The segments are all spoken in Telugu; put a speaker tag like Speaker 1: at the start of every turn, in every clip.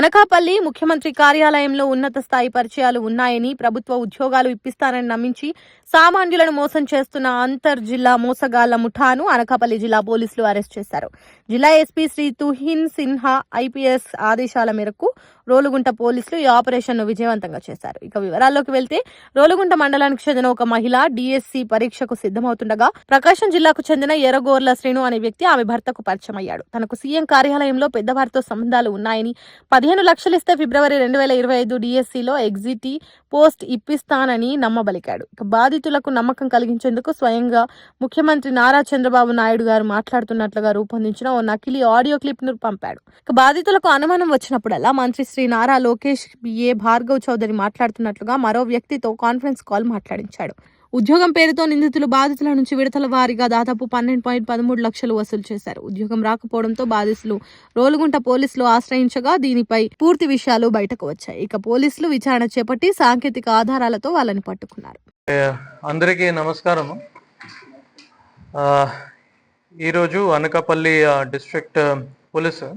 Speaker 1: అనకాపల్లి ముఖ్యమంత్రి కార్యాలయంలో ఉన్నత స్థాయి పరిచయాలు ఉన్నాయని, ప్రభుత్వ ఉద్యోగాలు ఇప్పిస్తానని నమ్మించి సామాన్యులను మోసం చేస్తున్న అంతర్జిల్లా మోసగాళ్ల ముఠాను అనకాపల్లి జిల్లా పోలీసులు అరెస్ట్ చేశారు. జిల్లా ఎస్పీ శ్రీ తుహిన్ సిన్హా ఐపీఎస్ ఆదేశాల మేరకు రోలుగుంట పోలీసులు ఈ ఆపరేషన్ను విజయవంతంగా చేశారు. ఇక వివరాల్లోకి వెళ్తే, రోలుగుంట మండలానికి చెందిన ఒక మహిళ డిఎస్సి పరీక్షకు సిద్ధమవుతుండగా ప్రకాశం జిల్లాకు చెందిన ఎర్రగోర్ల శ్రీను అనే వ్యక్తి ఆమె భర్తకు పరిచయం అయ్యాడు. తనకు సీఎం కార్యాలయంలో పెద్దవారితో సంబంధాలు ఉన్నాయని, 15 లక్షలు ఇస్తే ఫిబ్రవరి 2025 డిఎస్సిలో ఎగ్జిట్ పోస్ట్ ఇప్పిస్తానని నమ్మబలికాడు. ఇక బాధితులకు నమ్మకం కలిగించేందుకు స్వయంగా ముఖ్యమంత్రి నారా చంద్రబాబు నాయుడు గారు మాట్లాడుతున్నట్లుగా రూపొందించిన ఓ నకిలీ ఆడియో క్లిప్ ను పంపాడు. ఇక బాధితులకు అనుమానం వచ్చినప్పుడల్లా మంత్రి శ్రీ నారా లోకేష్ బిఏ భార్గవ్ చౌదరి మాట్లాడుతున్నట్లుగా మరో వ్యక్తితో కాన్ఫరెన్స్ కాల్ మాట్లాడించాడు. ఉద్యోగం పేరుతో నిందితులు బాధితుల నుంచి విడతల వారీగా దాదాపు 12.13 లక్షలు వసూలు చేశారు. ఉద్యోగం రాకపోవడంతో బాధితులు రోలుగుంట పోలీసులు ఆశ్రయించగా దీనిపై పూర్తి విషయాలు బయటకు వచ్చాయి. ఇక పోలీసులు విచారణ చేపట్టి సాంకేతిక ఆధారాలతో వాళ్ళని పట్టుకున్నారు.
Speaker 2: అందరికీ నమస్కారం. ఈరోజు అనకాపల్లి డిస్ట్రిక్ట్ పోలీసు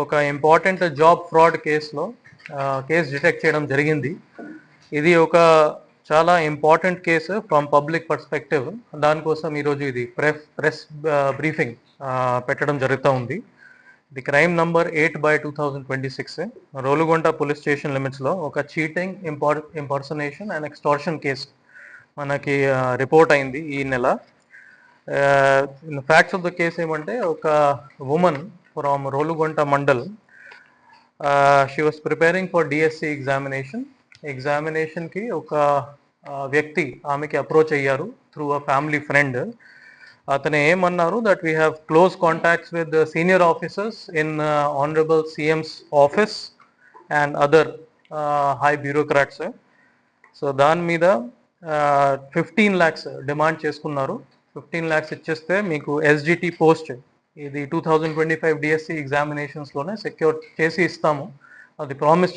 Speaker 2: ఒక ఇంపార్టెంట్ జాబ్ ఫ్రాడ్ కేసులో కేసు డిటెక్ట్ చేయడం జరిగింది. ఇది ఒక చాలా important case from public perspective. దానికోసం ఈరోజు ఇది ప్రెస్ బ్రీఫింగ్ పెట్టడం జరుగుతూ ఉంది. ఇది crime number 8/2026 Rolugunta police station లిమిట్స్లో ఒక cheating, impersonation and extortion case మనకి రిపోర్ట్ అయింది ఈ నెల. ఫ్యాక్ట్స్ ఆఫ్ ద కేసు ఏమంటే, ఒక woman from Rolugunta mandal, she was preparing for DSC ఎగ్జామినేషన్కి ఒక వ్యక్తి ఆమెకి అప్రోచ్ అయ్యారు త్రూ అ ఫ్యామిలీ ఫ్రెండ్. అతను ఏమన్నారు, that we have close contacts with senior officers in honourable CMs office and other high bureaucrats. So దాని మీద 15 lakhs డిమాండ్ చేసుకున్నారు. 15 lakhs ఇచ్చేస్తే మీకు ఎస్జిటి పోస్ట్, ఇది 2025 డిఎస్సి ఎగ్జామినేషన్స్లోనే సెక్యూర్ చేసి ఇస్తాము, అది ప్రామిస్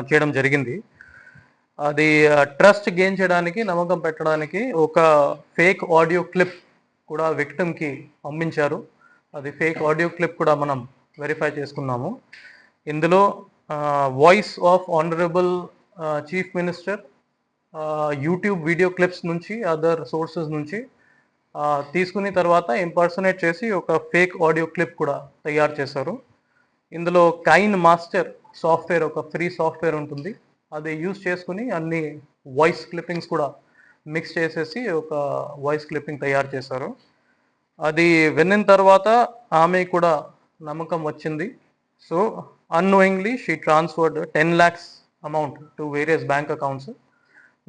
Speaker 2: చేయడం జరిగింది. అది ట్రస్ట్ గెయిన్ చేయడానికి, నమ్మకం పెట్టడానికి ఒక ఫేక్ ఆడియో క్లిప్ కూడా విక్టిమ్కి పంపించారు. అది ఫేక్ ఆడియో క్లిప్ కూడా మనం వెరిఫై చేసుకున్నాము. ఇందులో voice of honourable chief minister YouTube video clips నుంచి, అదర్ సోర్సెస్ నుంచి తీసుకుని తర్వాత ఇంపర్సనేట్ చేసి ఒక ఫేక్ ఆడియో క్లిప్ కూడా తయారు చేశారు. ఇందులో కైన్ మాస్టర్ సాఫ్ట్వేర్, ఒక ఫ్రీ సాఫ్ట్వేర్ ఉంటుంది, అది యూజ్ చేసుకుని అన్ని వాయిస్ క్లిప్పింగ్స్ కూడా మిక్స్ చేసేసి ఒక వాయిస్ క్లిప్పింగ్ తయారు చేశారు. అది విన్న తర్వాత ఆమె కూడా నమ్మకం వచ్చింది. So annoyingly she transferred 10 lakhs amount to various bank accounts.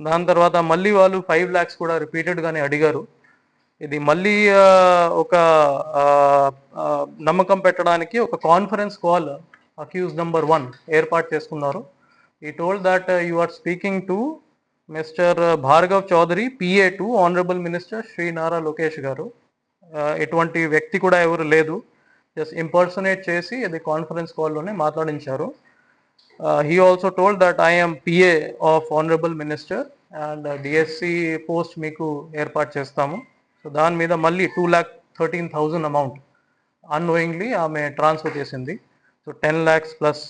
Speaker 2: దాని తర్వాత మళ్ళీ వాళ్ళు 5 lakhs కూడా రిపీటెడ్గానే అడిగారు. ఇది మళ్ళీ ఒక నమ్మకం పెట్టడానికి ఒక కాన్ఫరెన్స్ కాల్ అక్యూజ్ నెంబర్ 1 ఏర్పాటు చేసుకున్నారు. He told that you are speaking to Mr. Bhargav Chaudhary, PA to Honorable Minister Shri Nara Lokesh garu. ఎటువంటి వ్యక్తి కూడా ఎవరు లేదు, జస్ట్ ఇంపర్సనేట్ చేసి అది conference కాల్లోనే మాట్లాడించారు. He also told that I am PA of Honorable Minister and DSC post మీకు ఏర్పాటు చేస్తాము. సో దాని మీద మళ్ళీ 2,13,000 అమౌంట్ అన్నోయింగ్లీ ఆమె ట్రాన్స్ఫర్ చేసింది. So 10 lakhs plus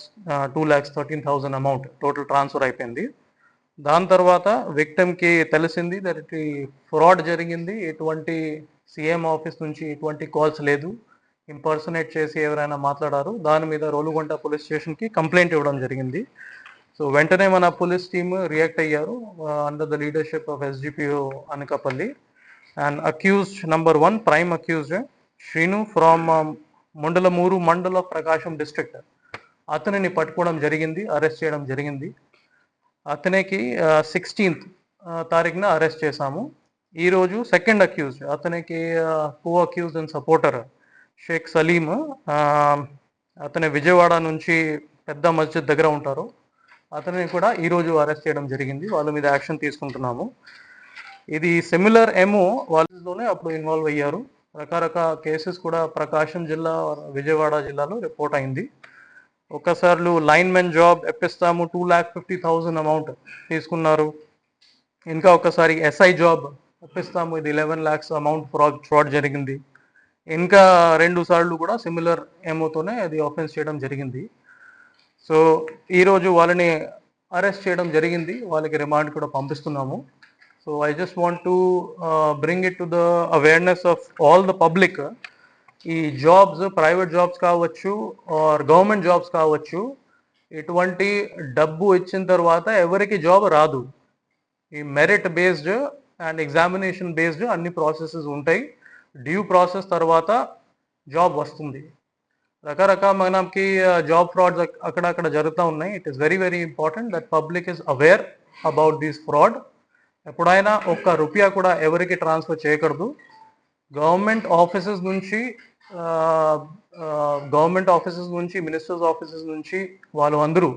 Speaker 2: 2,13,000 amount total transfer అయిపోయింది. దాని తర్వాత విక్టిమ్కి తెలిసింది దట్ ఫ్రాడ్ జరిగింది, ఎటువంటి సీఎం ఆఫీస్ నుంచి ఎటువంటి కాల్స్ లేదు, ఇంపర్సనేట్ చేసి ఎవరైనా మాట్లాడారు. దాని మీద రోలుగుంట పోలీస్ స్టేషన్కి కంప్లైంట్ ఇవ్వడం జరిగింది. సో వెంటనే మన పోలీస్ టీమ్ రియాక్ట్ అయ్యారు under the leadership of SDPO Anakapalli. And accused number 1, prime accused Srinu from Mundalamuru mandal of Prakasam district, అతనిని పట్టుకోవడం జరిగింది, అరెస్ట్ చేయడం జరిగింది. అతనికి 16th తారీఖున అరెస్ట్ చేశాము. ఈరోజు సెకండ్ అక్యూజ్డ్, అతనికి co accused and supporter Sheikh Salim, అతని విజయవాడ నుంచి పెద్ద మస్జిద్ దగ్గర ఉంటారు, అతనిని కూడా ఈరోజు అరెస్ట్ చేయడం జరిగింది. వాళ్ళ మీద యాక్షన్ తీసుకుంటున్నాము. ఇది సిమిలర్ ఎమో వాళ్ళలోనే అప్పుడు ఇన్వాల్వ్ అయ్యారు. రకరకాల కేసెస్ కూడా ప్రకాశం జిల్లా, విజయవాడ జిల్లాలో రిపోర్ట్ అయింది. ఒకసారి లైన్మెన్ జాబ్ ఇప్పిస్తాము 2,50,000 అమౌంట్ తీసుకున్నారు. ఇంకా ఒకసారి ఎస్ఐ జాబ్ ఇప్పిస్తాము, ఇది 11 lakhs అమౌంట్ ఫ్రాడ్ జరిగింది. ఇంకా 2 సార్లు కూడా సిమిలర్ ఏమోతోనే అది ఆఫెన్స్ చేయడం జరిగింది. సో ఈరోజు వాళ్ళని అరెస్ట్ చేయడం జరిగింది, వాళ్ళకి రిమాండ్ కూడా పంపిస్తున్నాము. So I just want to bring it to the awareness of all the public. ఈ జాబ్స్, ప్రైవేట్ జాబ్స్ కావచ్చు ఆర్ గవర్నమెంట్ జాబ్స్ కావచ్చు, ఎటువంటి డబ్బు ఇచ్చిన తర్వాత ఎవరికి జాబ్ రాదు. ఈ merit based and examination based అన్ని ప్రాసెసెస్ ఉంటాయి. డ్యూ ప్రాసెస్ తర్వాత జాబ్ వస్తుంది. రకరకాల మనకి జాబ్ ఫ్రాడ్స్ అక్కడక్కడ జరుగుతూ ఉన్నాయి. It is very very important that public is aware about this fraud. ఎప్పుడైనా ఒక్క రూపాయ కూడా ఎవరికి ట్రాన్స్ఫర్ చేయకూడదు. గవర్నమెంట్ ఆఫీసెస్ నుంచి మినిస్టర్స్ ఆఫీసెస్ నుంచి వాళ్ళు అందరూ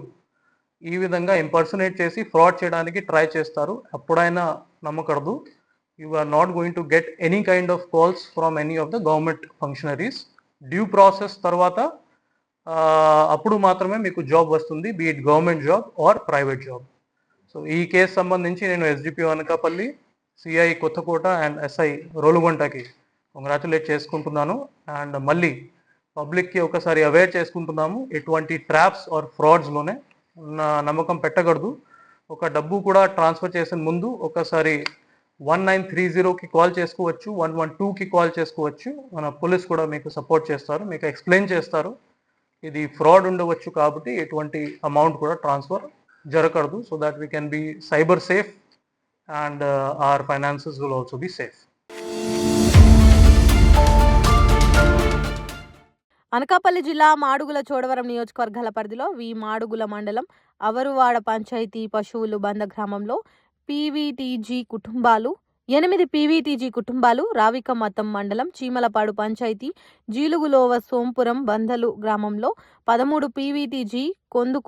Speaker 2: ఈ విధంగా ఇంపర్సనేట్ చేసి ఫ్రాడ్ చేయడానికి ట్రై చేస్తారు. ఎప్పుడైనా నమ్మకూడదు. You are not going to get any kind of calls from any of the government functionaries. Due process తర్వాత అప్పుడు మాత్రమే మీకు జాబ్ వస్తుంది, be it government job or private job. So ఈ కేసు సంబంధించి నేను SDPO Anakapalli, CI Kothakota and SI రోలుగుంటకి కంగ్రాచులేట్ చేసుకుంటున్నాను. అండ్ మళ్ళీ పబ్లిక్కి ఒకసారి అవేర్ చేసుకుంటున్నాము, ఎటువంటి ట్రాప్స్ ఆర్ ఫ్రాడ్స్లోనే నమ్మకం పెట్టకూడదు. ఒక డబ్బు కూడా ట్రాన్స్ఫర్ చేసిన ముందు ఒకసారి 1930కి కాల్ చేసుకోవచ్చు, 112కి కాల్ చేసుకోవచ్చు. మన పోలీస్ కూడా మీకు సపోర్ట్ చేస్తారు, మీకు ఎక్స్ప్లెయిన్ చేస్తారు ఇది ఫ్రాడ్ ఉండవచ్చు కాబట్టి ఎటువంటి అమౌంట్ కూడా ట్రాన్స్ఫర్ జరగకూడదు. So that we can be cyber safe and our finances will also be safe.
Speaker 1: Anakapalli జిల్లా మాడుగుల చోడవరం నియోజకవర్గాల పరిధిలో మాడుగుల మండలం అవరువాడ పంచాయతీ పశువులు బంద గ్రామంలో పీవీటీజీ కుటుంబాలు 8 పీవీటీజీ కుటుంబాలు, రావికమతం మండలం చీమలపాడు పంచాయతీ జీలుగులోవ సోంపురం బందలు గ్రామంలో 13 పీవీటీజీ కొందు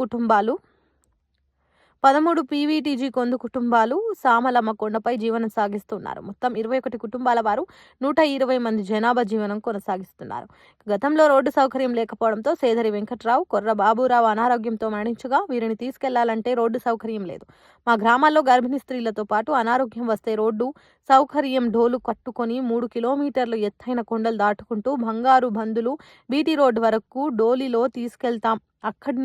Speaker 1: కుటుంబాలు సామలమ్మ కొండపై జీవనం సాగిస్తున్నారు. మొత్తం 21 కుటుంబాల వారు 120 మంది జనాభా జీవనం కొనసాగిస్తున్నారు. గతంలో రోడ్డు సౌకర్యం లేకపోవడంతో సేదరి వెంకట్రావు, కొర్ర బాబురావు అనారోగ్యంతో మరణించగా వీరిని తీసుకెళ్లాలంటే రోడ్డు సౌకర్యం లేదు. మా గ్రామాల్లో గర్భిణీ స్త్రీలతో పాటు అనారోగ్యం వస్తే రోడ్డు సౌకర్యం డోలు కట్టుకొని 3 కిలోమీటర్లు ఎత్తైన కొండలు దాటుకుంటూ బంగారు బందులు బీటీ రోడ్డు వరకు డోలీలో తీసుకెళ్తాం. అక్కడి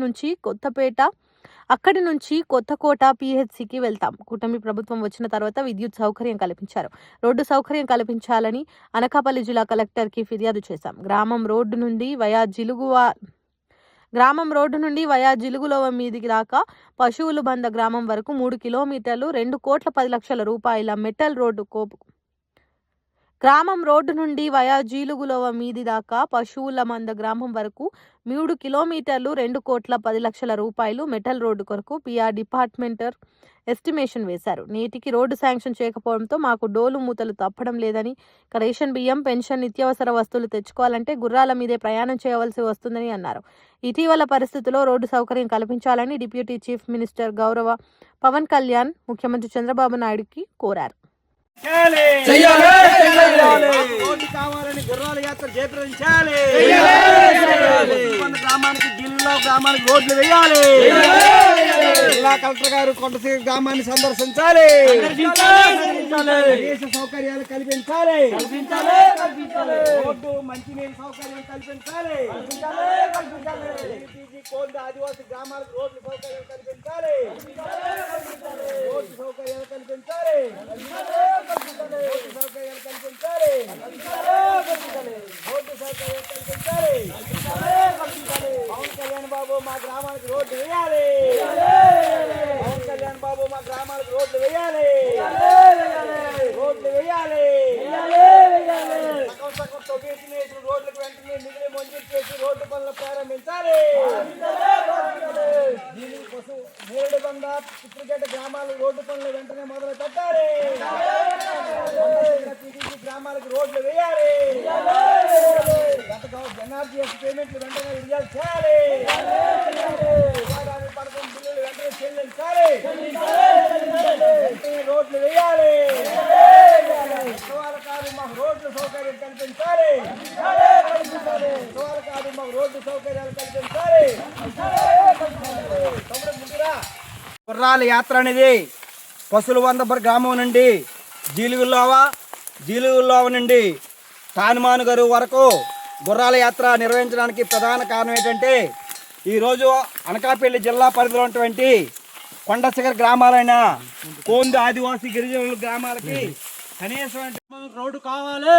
Speaker 1: నుంచి కొత్తకోట పిహెచ్సికి వెళ్తాం. కూటమి ప్రభుత్వం వచ్చిన తర్వాత విద్యుత్ సౌకర్యం కల్పించారు. రోడ్డు సౌకర్యం కల్పించాలని అనకాపల్లి జిల్లా కలెక్టర్కి ఫిర్యాదు చేశాం. గ్రామం రోడ్డు నుండి వయా జిలుగులోవ మీదికి దాకా పశువులు బంద గ్రామం వరకు 3 కిలోమీటర్లు 2,10,00,000 రూపాయల మెటల్ రోడ్డు గ్రామం రోడ్డు నుండి వయా జీలుగులోవ మీది దాకా పశువుల మంద గ్రామం వరకు 3 కిలోమీటర్లు 2,10,00,000 రూపాయలు మెటల్ రోడ్డు కొరకు పిఆర్ డిపార్ట్మెంటర్ ఎస్టిమేషన్ వేశారు. నేటికి రోడ్డు శాంక్షన్ చేయకపోవడంతో మాకు డోలు మూతలు తప్పడం లేదని, రేషన్ బియ్యం, పెన్షన్, నిత్యావసర వస్తువులు తెచ్చుకోవాలంటే గుర్రాల మీదే ప్రయాణం చేయవలసి వస్తుందని అన్నారు. ఇటీవల పరిస్థితుల్లో రోడ్డు సౌకర్యం కల్పించాలని డిప్యూటీ చీఫ్ మినిస్టర్ గౌరవ పవన్ కళ్యాణ్ ముఖ్యమంత్రి చంద్రబాబు నాయుడుకి కోరారు.
Speaker 3: కావాలని గుర్రాల యాత్ర చేపట్టించాలి. గ్రామానికి గ్రామానికి రోడ్లు వేయాలి. జిల్లా కలెక్టర్ గారు కొండసీర గ్రామాన్ని సందర్శించాలి. దేశ సౌకర్యాలు కల్పించాలి. రోడ్డు మంచినీరు సౌకర్యం కల్పించాలి. ఆదివాసీ గ్రామాలకు రోడ్లు సౌకర్యం కల్పించాలి. రోడ్డు సౌకర్యాలు కల్పించాలి. పవన్ కళ్యాణ్ బాబు మా గ్రామానికి రోడ్డు వేయాలి. పవన్ కళ్యాణ్ బాబు మా గ్రామానికి రోడ్లు వేయాలి. సగం తొగేసిన రోడ్లకు వెంటనే నిధులు మంజూరు చేసి రోడ్డు పనులు ప్రారంభించాలి. దీనికోసం నేరుడుబంద, చిత్రగడ్డ గ్రామాల రోడ్డు పనులు వెంటనే మొదలు పెట్టాలి. గ్రామాలకు రోడ్లు వేయాలి. ఎన్ఆర్జీఎస్ పేమెంట్లు వెంటనే విడుదల చేయాలి. పథకం బిల్లులు వెంటనే చెల్లించాలి. వెంటనే రోడ్లు వేయాలి. కాదు మాకు రోడ్లు సౌకర్యం కల్పించాలి. కాదు మాకు రోడ్డు సౌకర్యాలు కల్పించాలి. గుర్రాల యాత్ర అనేది పశువుల వంద గ్రామం నుండి జీలుగులోవ నుండి తానుమాను గారు వరకు గుర్రాల యాత్ర నిర్వహించడానికి ప్రధాన కారణం ఏంటంటే ఈరోజు అనకాపల్లి జిల్లా పరిధిలో ఉన్నటువంటి కొండశిఖర గ్రామాలైన కోందు ఆదివాసీ గిరిజనుల గ్రామాలకి కనీసం
Speaker 4: రోడ్డు కావాలి,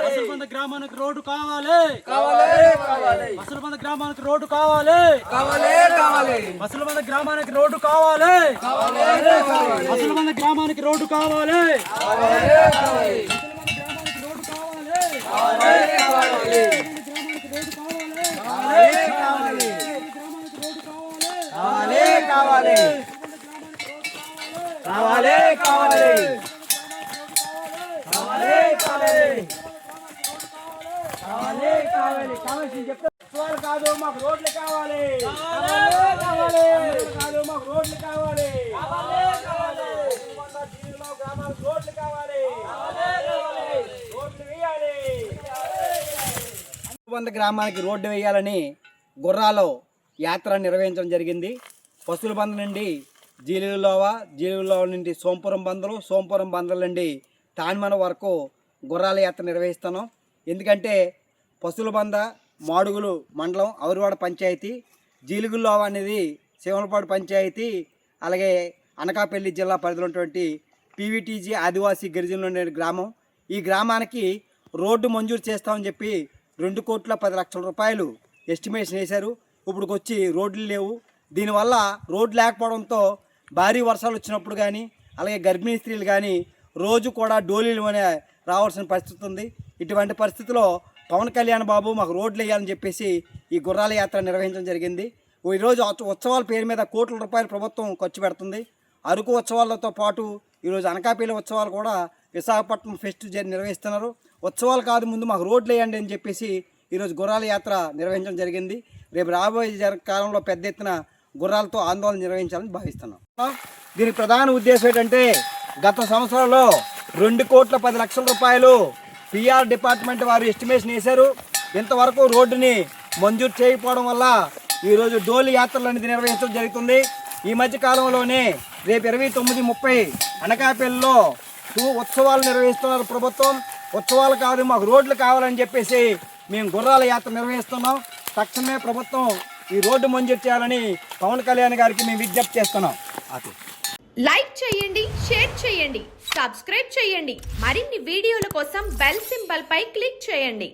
Speaker 4: అసలుబంద గ్రామానికి రోడ్డు కావాలి, అసలుబంద గ్రామానికి రోడ్డు కావాలి, అసలుబంద గ్రామానికి రోడ్డు కావాలి, అసలుబంద గ్రామానికి రోడ్డు కావాలి,
Speaker 3: కావాలి కాదు మాకు రోడ్లు కావాలి, కాదు మాకు రోడ్లు కావాలి, గ్రామాలకు రోడ్లు కావాలి, రోడ్లు వేయాలి. 100 గ్రామానికి రోడ్డు వేయాలని గుర్రాలో యాత్ర నిర్వహించడం జరిగింది. పశువుల బంద నుండి జీలులోవ నుండి సోంపురం బందల నుండి తాన్మన వరకు గుర్రాల యాత్ర నిర్వహిస్తున్నాం. ఎందుకంటే పశువుల బంద మాడుగులు మండలం ఔరువాడ పంచాయతీ, జీలుగుల్లోవ అనేది శివనపాడు పంచాయతీ, అలాగే అనకాపల్లి జిల్లా పరిధిలో ఉన్నటువంటి పీవీటీజీ ఆదివాసీ గిరిజనుల గ్రామం. ఈ గ్రామానికి రోడ్డు మంజూరు చేస్తామని చెప్పి 2,10,00,000 రూపాయలు ఎస్టిమేషన్ వేశారు. ఇప్పుడు వచ్చి రోడ్లు లేవు. దీనివల్ల రోడ్లు లేకపోవడంతో భారీ వర్షాలు వచ్చినప్పుడు కానీ, అలాగే గర్భిణీ స్త్రీలు కానీ రోజు కూడా డోలీలు అనే రావాల్సిన పరిస్థితి ఉంది. ఇటువంటి పరిస్థితిలో పవన్ కళ్యాణ్ బాబు మాకు రోడ్లు వేయాలని చెప్పేసి ఈ గుర్రాల యాత్ర నిర్వహించడం జరిగింది. ఈరోజు ఉత్సవాల పేరు మీద కోట్ల రూపాయలు ప్రభుత్వం ఖర్చు పెడుతుంది. అరకు ఉత్సవాలతో పాటు ఈరోజు అనకాపల్లి ఉత్సవాలు కూడా విశాఖపట్నం ఫెస్ట్ నిర్వహిస్తున్నారు. ఉత్సవాలు కాదు, ముందు మాకు రోడ్లు వేయండి అని చెప్పేసి ఈరోజు గుర్రాల యాత్ర నిర్వహించడం జరిగింది. రేపు రాబోయే కాలంలో పెద్ద ఎత్తున గుర్రాలతో ఆందోళన నిర్వహించాలని భావిస్తున్నాం. దీని ప్రధాన ఉద్దేశం ఏంటంటే గత సంవత్సరంలో 2,10,00,000 రూపాయలు పిఆర్ డిపార్ట్మెంట్ వారు ఎస్టిమేషన్ వేశారు. ఇంతవరకు రోడ్డుని మంజూరు చేయకపోవడం వల్ల ఈరోజు డోలి యాత్రలు అనేది నిర్వహించడం జరుగుతుంది. ఈ మధ్య కాలంలోనే రేపు 29-30 అనకాపల్లిలో ఉత్సవాలు నిర్వహిస్తున్నారు ప్రభుత్వం. ఉత్సవాలు కాదు, మాకు రోడ్లు కావాలని చెప్పేసి మేము గుర్రాల యాత్ర నిర్వహిస్తున్నాం. తక్షణమే ప్రభుత్వం ఈ రోడ్డు మంజూరు చేయాలని పవన్ కళ్యాణ్ గారికి మేము విజ్ఞప్తి చేస్తున్నాం.
Speaker 5: లైక్ చేయండి, షేర్ చేయండి, సబ్స్క్రైబ్ చేయండి. మరిన్ని వీడియోల కోసం బెల్ సింబల్ పై క్లిక్ చేయండి.